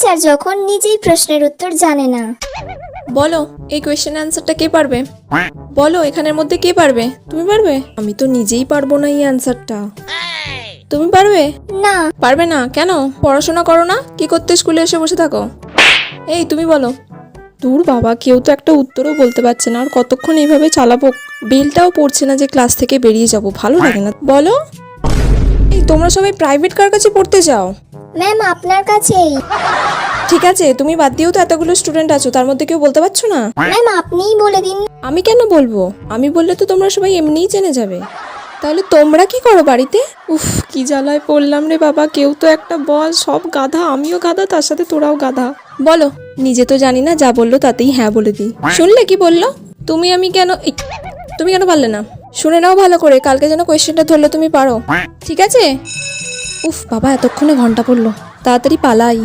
Teacher যখন নিজেই প্রশ্নের উত্তর জানে না। বলো এই কোয়েশ্চেন অ্যান্সারটা কে পারবে? বলো এখানের মধ্যে কে পারবে? তুমি পারবে? আমি তো নিজেই পারবো না এই অ্যান্সারটা। তুমি পারবে? না। পারবে না কেন? পড়াশোনা করো না? কি করতে স্কুলে এসে বসে থাকো? এই তুমি বলো। দূর বাবা, কেউ তো একটা উত্তরও বলতে পারছে না, আর কতক্ষণ এইভাবে চালাবো? বেলটাও পড়ছে না যে ক্লাস থেকে বেরিয়ে যাব, ভালো লাগে না। বলো। এই তোমরা সবাই প্রাইভেট কার কাছে পড়তে যাও? ম্যাম আপনার কাছেই। ঠিক আছে, তুমি বাদ দিয়েও তো এতগুলো স্টুডেন্ট আছো, তার মধ্যে কেউ বলতে পারছো না? ম্যাম আপনিই বলে দিন। আমি কেন বলবো? আমি বললে তো তোমরা সবাই এমনিই জেনে যাবে। তাহলে তোমরা কি করো বাড়িতে? উফ, কি জ্বালায় পড়লাম রে বাবা, কেউ তো একটা বল। সব গাধা, আমিও গাধা, তার সাথে তোরাও গাধা। বলো। নিজে তো জানি না, যা বললো তাতেই হ্যাঁ বলে দিই। শুনলে কি বললো? তুমি তুমি কেন পারলে না? শুনে নাও ভালো করে, কালকে যেন কোয়েশ্চেনটা ধরলে তুমি পারো, ঠিক আছে? উফ বাবা, এতক্ষণে ঘন্টা পড়লো, তাড়াতাড়ি পালাই।